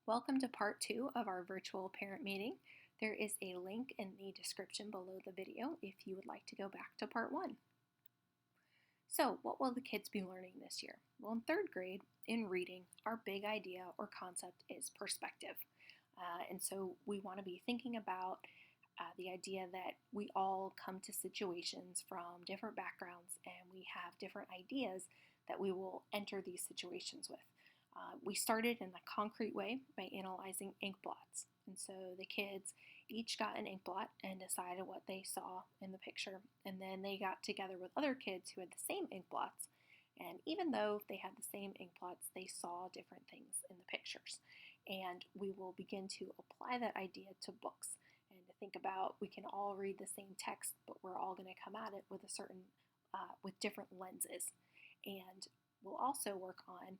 Welcome to part 2 of our virtual parent meeting. There is a link in the description below the video if you would like to go back to part 1. So, what will the kids be learning this year? Well, in 3rd grade, in reading, our big idea or concept is perspective. And so we want to be thinking about the idea that we all come to situations from different backgrounds and we have different ideas that we will enter these situations with. We started in a concrete way by analyzing ink blots. And so the kids each got an ink blot and decided what they saw in the picture. And then they got together with other kids who had the same ink blots. And even though they had the same ink blots, they saw different things in the pictures. And we will begin to apply that idea to books and to think about we can all read the same text, but we're all going to come at it with with different lenses. And we'll also work on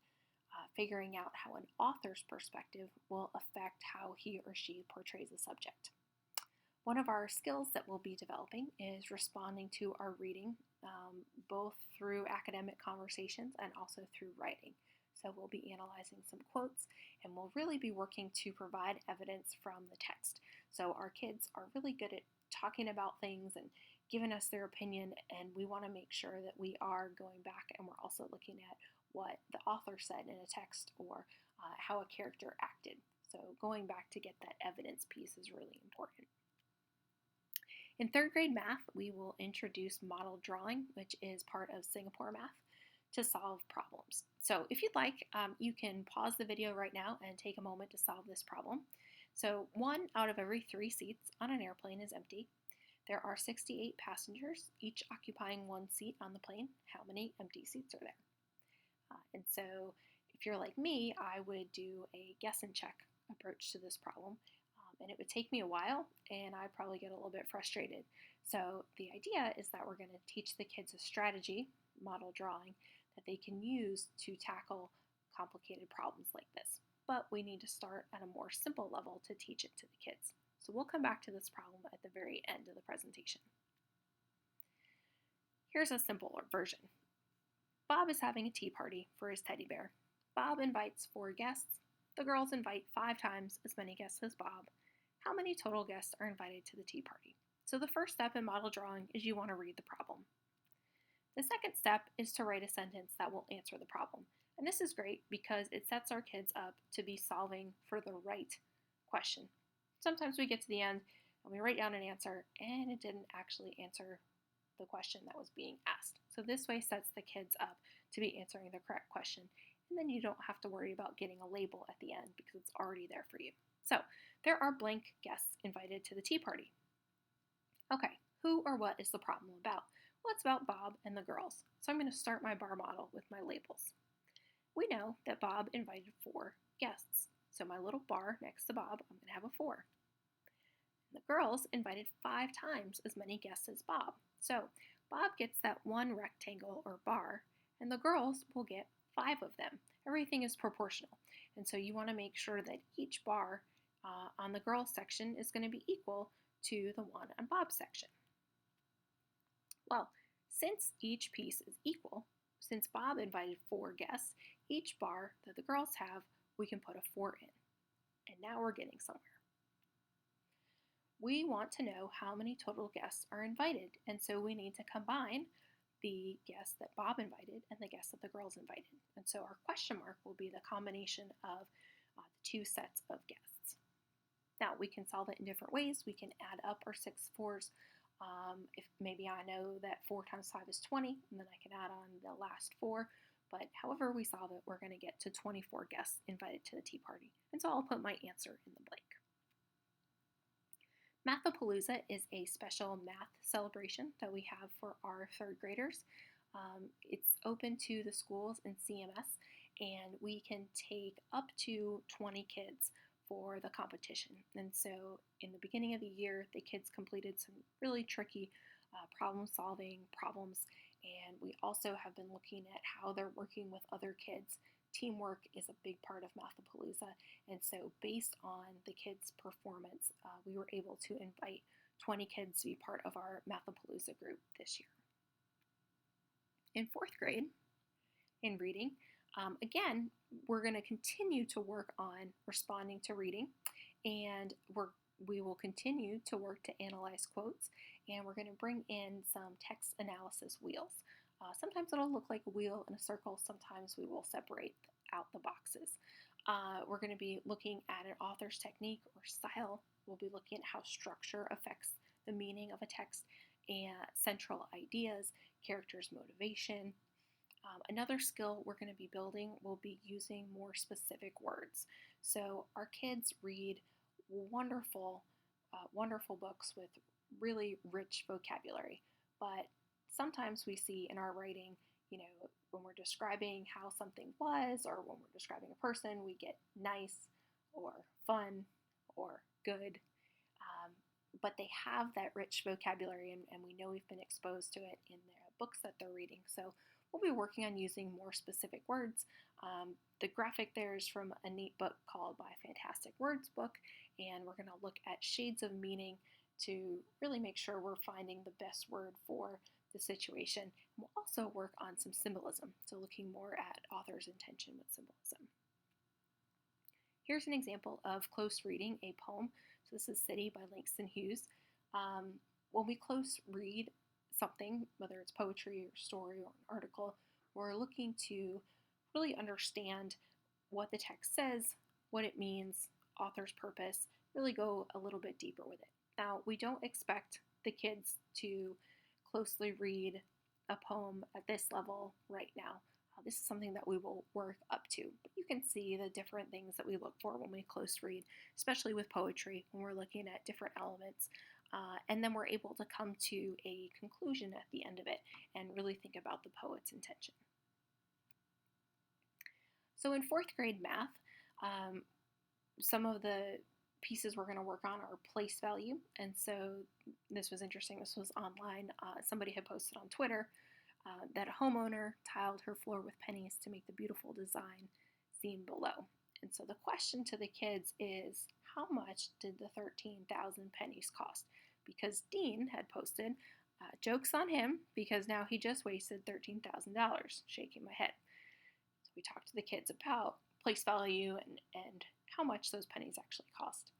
figuring out how an author's perspective will affect how he or she portrays a subject. One of our skills that we'll be developing is responding to our reading, both through academic conversations and also through writing. So we'll be analyzing some quotes, and we'll really be working to provide evidence from the text. So our kids are really good at talking about things and giving us their opinion, and we want to make sure that we are going back and we're also looking at what the author said in a text or how a character acted. So going back to get that evidence piece is really important. In 3rd grade math, we will introduce model drawing, which is part of Singapore math, to solve problems. So if you'd like, you can pause the video right now and take a moment to solve this problem. So 1 out of every 3 seats on an airplane is empty. There are 68 passengers, each occupying 1 seat on the plane. How many empty seats are there? And so if you're like me, I would do a guess and check approach to this problem. And it would take me a while, and I'd probably get a little bit frustrated. So the idea is that we're going to teach the kids a strategy, model drawing, that they can use to tackle complicated problems like this. But we need to start at a more simple level to teach it to the kids. So we'll come back to this problem at the very end of the presentation. Here's a simpler version. Bob is having a tea party for his teddy bear. Bob invites 4 guests. The girls invite 5 times as many guests as Bob. How many total guests are invited to the tea party? So the first step in model drawing is you want to read the problem. The second step is to write a sentence that will answer the problem. And this is great because it sets our kids up to be solving for the right question. Sometimes we get to the end and we write down an answer and it didn't actually answer the question that was being asked. So this way sets the kids up to be answering the correct question, and then you don't have to worry about getting a label at the end because it's already there for you. So there are blank guests invited to the tea party. Okay, who or what is the problem about? Well, it's about Bob and the girls. So I'm going to start my bar model with my labels. We know that Bob invited 4 guests. So my little bar next to Bob, I'm going to have a 4. The girls invited 5 times as many guests as Bob. So Bob gets that 1 rectangle or bar, and the girls will get 5 of them. Everything is proportional. And so you want to make sure that each bar on the girls section is going to be equal to the one on Bob's section. Well, since each piece is equal, since Bob invited 4 guests, each bar that the girls have, we can put a 4 in. And now we're getting somewhere. We want to know how many total guests are invited, and so we need to combine the guests that Bob invited and the guests that the girls invited. And so our question mark will be the combination of the 2 sets of guests. Now, we can solve it in different ways. We can add up our 6 4s. If maybe I know that 4 times 5 is 20, and then I can add on the last 4. But however we solve it, we're going to get to 24 guests invited to the tea party. And so I'll put my answer in the blank. MathaPalooza is a special math celebration that we have for our 3rd graders. It's open to the schools and CMS, and we can take up to 20 kids for the competition. And so in the beginning of the year, the kids completed some really tricky problem-solving problems, and we also have been looking at how they're working with other kids. Teamwork is a big part of MathaPalooza, and so based on the kids' performance, we were able to invite 20 kids to be part of our MathaPalooza group this year. In 4th grade, in reading, Again, we're going to continue to work on responding to reading, and we will continue to work to analyze quotes, and we're going to bring in some text analysis wheels. Sometimes it'll look like a wheel in a circle. Sometimes we will separate out the boxes. We're going to be looking at an author's technique or style. We'll be looking at how structure affects the meaning of a text, and central ideas, characters' motivation. Another skill we're going to be building will be using more specific words. So our kids read wonderful, wonderful books with really rich vocabulary, but sometimes we see in our writing, when we're describing how something was, or when we're describing a person, we get nice or fun or good. But they have that rich vocabulary, and we know we've been exposed to it in the books that they're reading. So we'll be working on using more specific words. The graphic there is from a neat book called My Fantastic Words book, and we're going to look at shades of meaning to really make sure we're finding the best word for the situation. And we'll also work on some symbolism, so looking more at author's intention with symbolism. Here's an example of close reading a poem. So this is City by Langston Hughes. When we close read something, whether it's poetry or story or an article, we're looking to really understand what the text says, what it means, author's purpose, really go a little bit deeper with it. Now, we don't expect the kids to closely read a poem at this level right now. This is something that we will work up to. But you can see the different things that we look for when we close read, especially with poetry, when we're looking at different elements. And then we're able to come to a conclusion at the end of it and really think about the poet's intention. So in 4th grade math, some of the pieces we're going to work on are place value. And so this was interesting. This was online. Somebody had posted on Twitter that a homeowner tiled her floor with pennies to make the beautiful design seen below. And so the question to the kids is, how much did the 13,000 pennies cost? Because Dean had posted, jokes on him, because now he just wasted $13,000, shaking my head. So we talked to the kids about place value and how much those pennies actually cost.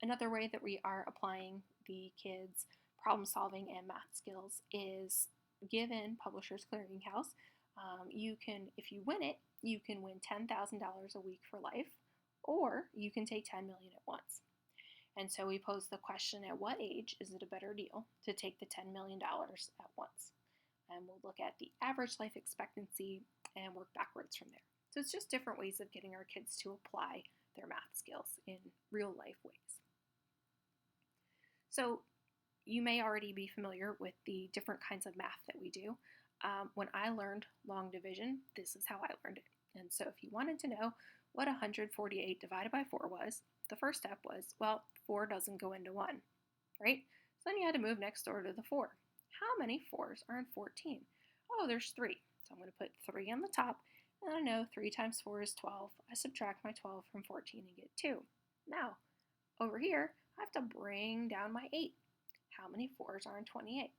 Another way that we are applying the kids' problem solving and math skills is given Publishers Clearinghouse. You can, if you win it, you can win $10,000 a week for life, or you can take $10 million at once. And so we pose the question, at what age is it a better deal to take the $10 million at once? And we'll look at the average life expectancy and work backwards from there. So it's just different ways of getting our kids to apply their math skills in real life ways. So you may already be familiar with the different kinds of math that we do. When I learned long division, this is how I learned it. And so if you wanted to know what 148 divided by 4 was, the first step was, well, 4 doesn't go into 1, right? So then you had to move next door to the 4. How many 4s are in 14? Oh, there's 3. So I'm going to put 3 on the top, and I know 3 times 4 is 12. I subtract my 12 from 14 and get 2. Now, over here, I have to bring down my 8. How many 4s are in 28?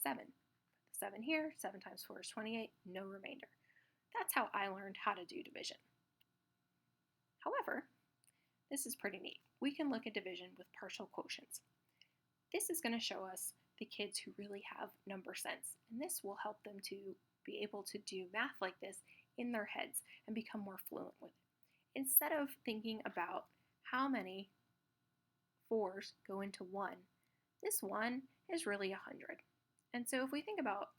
7. Put the 7 here. 7 times 4 is 28. No remainder. That's how I learned how to do division. However, this is pretty neat. We can look at division with partial quotients. This is going to show us the kids who really have number sense, and this will help them to be able to do math like this in their heads and become more fluent with it. Instead of thinking about how many 4s go into 1, this 1 is really 100. And so if we think about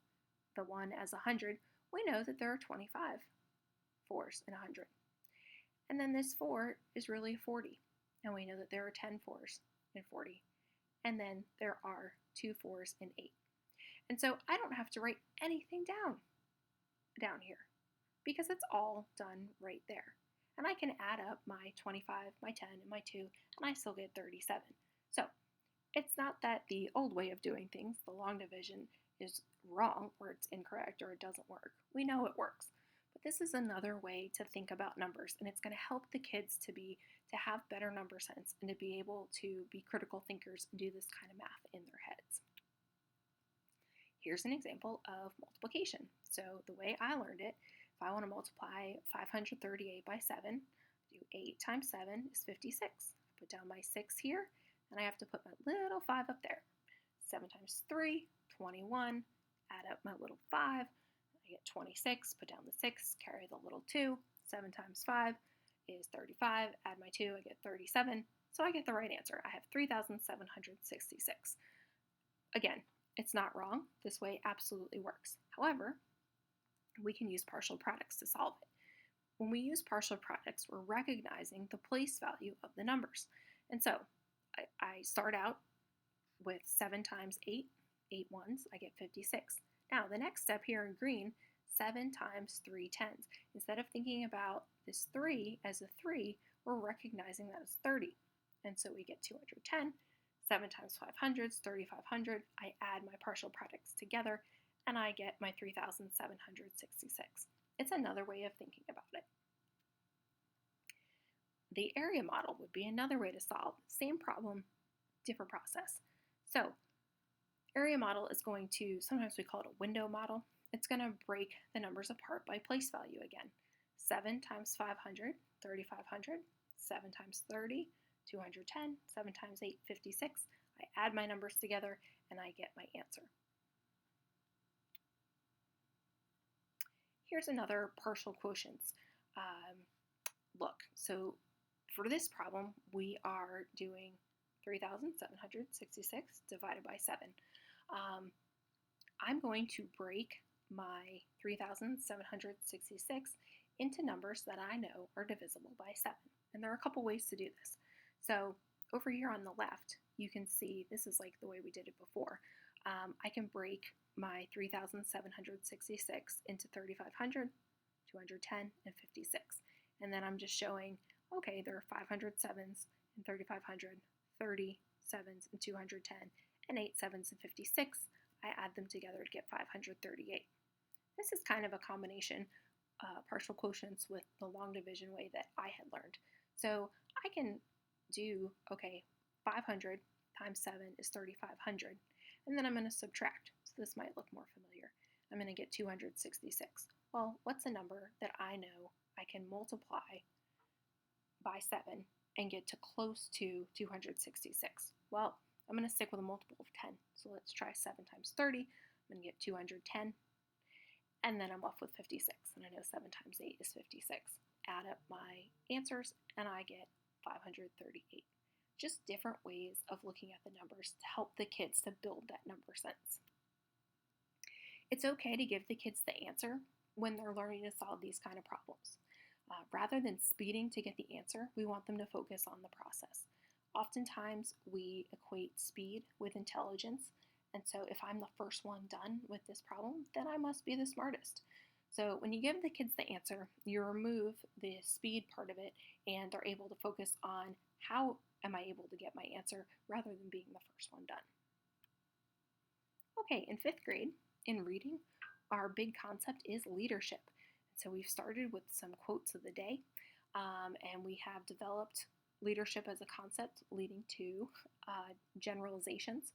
the 1 as 100, we know that there are 25 4s in 100. And then this 4 is really 40. And we know that there are 10 4s in 40. And then there are 2 4s in 8. And so I don't have to write anything down here because it's all done right there. And I can add up my 25, my 10, and my 2, and I still get 37. So it's not that the old way of doing things, the long division, is wrong or it's incorrect or it doesn't work. We know it works. But this is another way to think about numbers, and it's going to help the kids to have better number sense and to be able to be critical thinkers and do this kind of math in their heads. Here's an example of multiplication. So the way I learned it, if if I want to multiply 538 by 7, do 8 times 7 is 56. I put down my 6 here, and I have to put my little 5 up there. 7 times 3, 21. Add up my little 5. I get 26. Put down the 6, carry the little 2. 7 times 5 is 35. Add my 2, I get 37. So I get the right answer. I have 3,766. Again, it's not wrong. This way absolutely works. However, we can use partial products to solve it. When we use partial products, we're recognizing the place value of the numbers. And so I start out with 7 times 8, 8 ones, I get 56. Now, the next step here in green, 7 times 3 tens. Instead of thinking about this 3 as a 3, we're recognizing that as 30. And so we get 210. 7 times 500 is 3,500. I add my partial products together, and I get my 3,766. It's another way of thinking about it. The area model would be another way to solve the same problem, different process. So, area model is going to, sometimes we call it a window model. It's going to break the numbers apart by place value again. 7 times 500, 3,500. 7 times 30, 210. 7 times 8, 56. I add my numbers together and I get my answer. Here's another partial quotients look. So for this problem, we are doing 3,766 divided by 7. I'm going to break my 3,766 into numbers that I know are divisible by 7. And there are a couple ways to do this. So over here on the left, you can see this is like the way we did it before. I can break my 3,766 into 3,500, 210, and 56. And then I'm just showing, okay, there are 500 sevens and 3,500, 30 sevens and 210, and 8 sevens and 56. I add them together to get 538. This is kind of a combination, partial quotients with the long division way that I had learned. So I can do, okay, 500 times 7 is 3,500. And then I'm going to subtract. So this might look more familiar. I'm going to get 266. Well, what's a number that I know I can multiply by 7 and get to close to 266? Well, I'm going to stick with a multiple of 10. So let's try 7 times 30. I'm going to get 210. And then I'm left with 56. And I know 7 times 8 is 56. Add up my answers and I get 538. Just different ways of looking at the numbers to help the kids to build that number sense. It's okay to give the kids the answer when they're learning to solve these kind of problems. Rather than speeding to get the answer, we want them to focus on the process. Oftentimes, we equate speed with intelligence, and so if I'm the first one done with this problem, then I must be the smartest. So when you give the kids the answer, you remove the speed part of it, and they're able to focus on how am I able to get my answer rather than being the first one done. Okay, in 5th grade, in reading, our big concept is leadership. So we've started with some quotes of the day, and we have developed leadership as a concept leading to generalizations,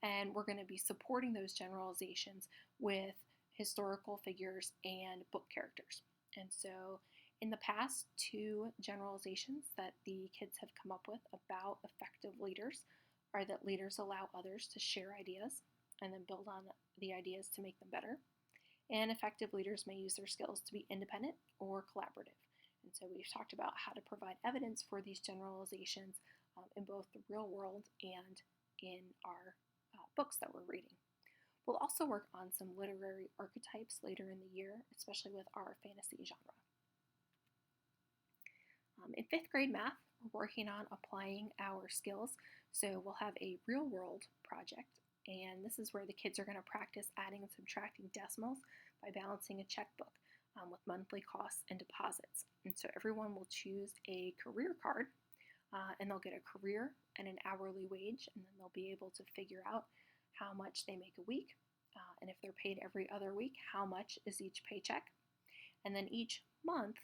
and we're going to be supporting those generalizations with historical figures and book characters. And so in the past, 2 generalizations that the kids have come up with about effective leaders are that leaders allow others to share ideas and then build on the ideas to make them better. And effective leaders may use their skills to be independent or collaborative. And so we've talked about how to provide evidence for these generalizations in both the real world and in our books that we're reading. We'll also work on some literary archetypes later in the year, especially with our fantasy genre. In 5th grade math, we're working on applying our skills. So we'll have a real world project, and this is where the kids are going to practice adding and subtracting decimals by balancing a checkbook with monthly costs and deposits. And so everyone will choose a career card, and they'll get a career and an hourly wage, and then they'll be able to figure out how much they make a week, and if they're paid every other week, how much is each paycheck. And then each month,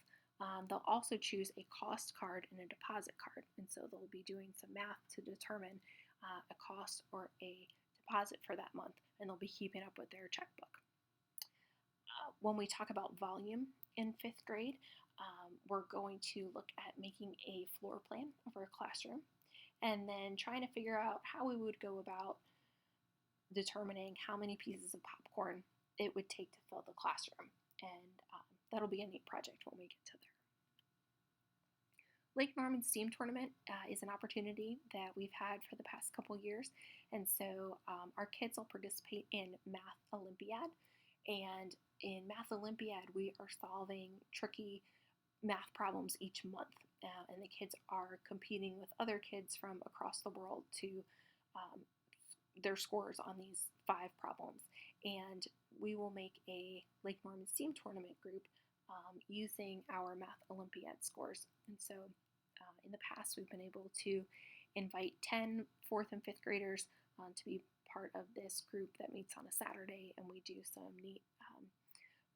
they'll also choose a cost card and a deposit card, and so they'll be doing some math to determine a cost or a deposit for that month, and they'll be keeping up with their checkbook. When we talk about volume in 5th grade, we're going to look at making a floor plan of our classroom and then trying to figure out how we would go about determining how many pieces of popcorn it would take to fill the classroom. And that'll be a neat project when we get to there. Lake Norman STEAM Tournament is an opportunity that we've had for the past couple years, and so our kids will participate in Math Olympiad, and in Math Olympiad we are solving tricky math problems each month, and the kids are competing with other kids from across the world to their scores on these 5 problems, and we will make a Lake Norman STEAM Tournament group using our Math Olympiad scores. And so in the past we've been able to invite 10 4th and 5th graders to be part of this group that meets on a Saturday, and we do some neat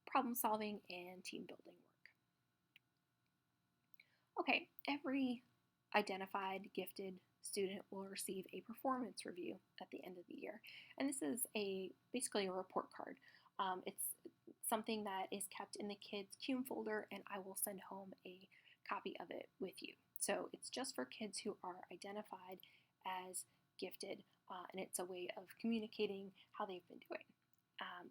problem solving and team building work. Okay, every identified gifted student will receive a performance review at the end of the year, and this is basically a report card. It's something that is kept in the kids' CUME folder, and I will send home a copy of it with you. So it's just for kids who are identified as gifted, and it's a way of communicating how they've been doing.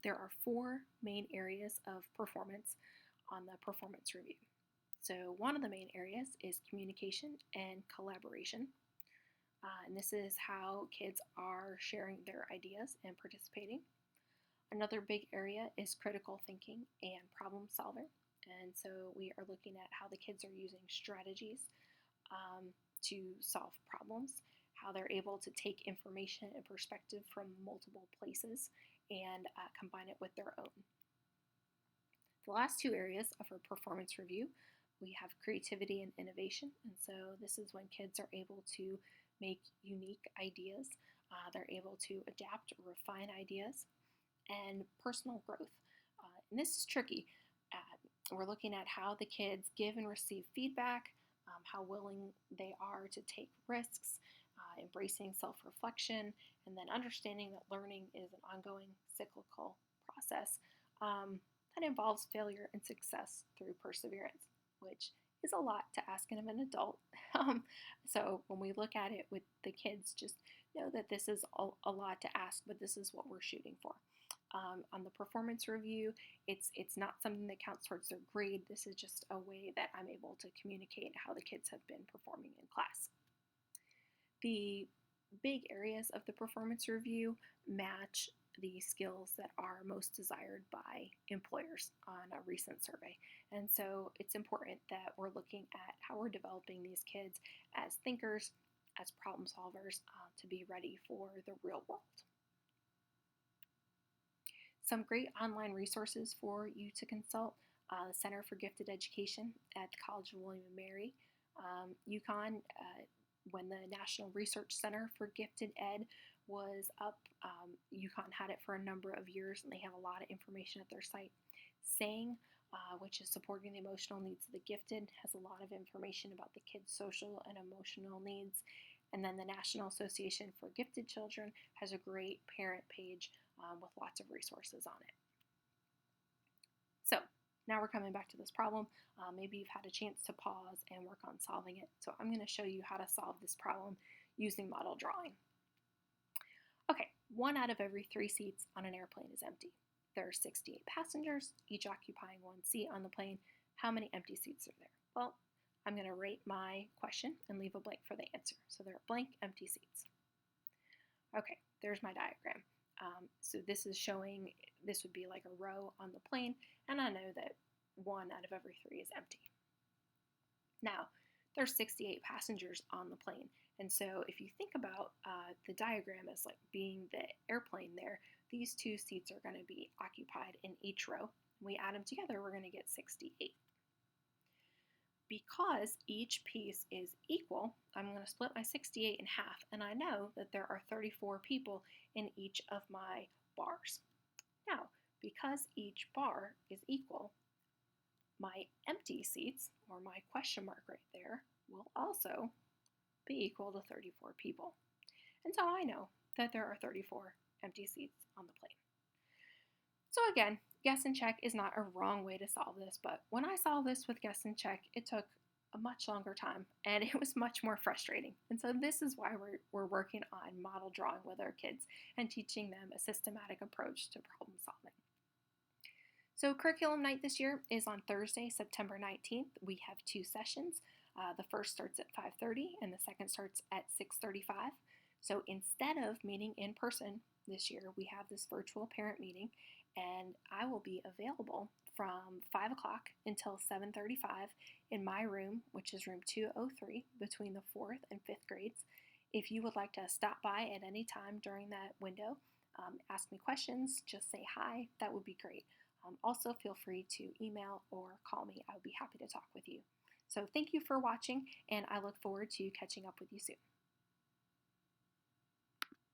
There are 4 main areas of performance on the performance review. So one of the main areas is communication and collaboration, and this is how kids are sharing their ideas and participating. Another big area is critical thinking and problem solving, and so we are looking at how the kids are using strategies to solve problems, how they're able to take information and perspective from multiple places and combine it with their own. The last 2 areas of our performance review, we have creativity and innovation, and so this is when kids are able to make unique ideas, they're able to adapt or refine ideas, and personal growth. And this is tricky. We're looking at how the kids give and receive feedback, how willing they are to take risks, embracing self-reflection, and then understanding that learning is an ongoing cyclical process that involves failure and success through perseverance, which is a lot to ask of an adult. So when we look at it with the kids, just know that this is a lot to ask, but this is what we're shooting for. On the performance review, it's not something that counts towards their grade. This is just a way that I'm able to communicate how the kids have been performing in class. The big areas of the performance review match the skills that are most desired by employers on a recent survey. And so it's important that we're looking at how we're developing these kids as thinkers, as problem solvers, to be ready for the real world. Some great online resources for you to consult: the Center for Gifted Education at the College of William & Mary, UConn, when the National Research Center for Gifted Ed was up, UConn had it for a number of years, and they have a lot of information at their site. SANG, which is Supporting the Emotional Needs of the Gifted, has a lot of information about the kids' social and emotional needs. And then the National Association for Gifted Children has a great parent page with lots of resources on it. So now we're coming back to this problem. Maybe you've had a chance to pause and work on solving it. So I'm going to show you how to solve this problem using model drawing. Okay, 1 out of every 3 seats on an airplane is empty. There are 68 passengers, each occupying 1 seat on the plane. How many empty seats are there? Well, I'm going to rate my question and leave a blank for the answer. So there are blank empty seats. Okay, there's my diagram. So this is showing, this would be like a row on the plane, and I know that 1 out of every 3 is empty. Now, there's 68 passengers on the plane, and so if you think about the diagram as like being the airplane there, these 2 seats are going to be occupied in each row. When we add them together, we're going to get 68. Because each piece is equal, I'm going to split my 68 in half, and I know that there are 34 people in each of my bars. Now, because each bar is equal, my empty seats, or my question mark right there, will also be equal to 34 people. And so I know that there are 34 empty seats on the plane. So again, Guess and check is not a wrong way to solve this, but when I solved this with guess and check, it took a much longer time and it was much more frustrating. And so this is why we're working on model drawing with our kids and teaching them a systematic approach to problem solving. So curriculum night this year is on Thursday, September 19th. We have 2 sessions. The first starts at 5:30 and the second starts at 6:35. So instead of meeting in person this year, we have this virtual parent meeting, and I will be available from 5 o'clock until 7:35 in my room, which is room 203, between the 4th and 5th grades. If you would like to stop by at any time during that window, ask me questions, just say hi, that would be great. Also, feel free to email or call me. I would be happy to talk with you. So thank you for watching, and I look forward to catching up with you soon.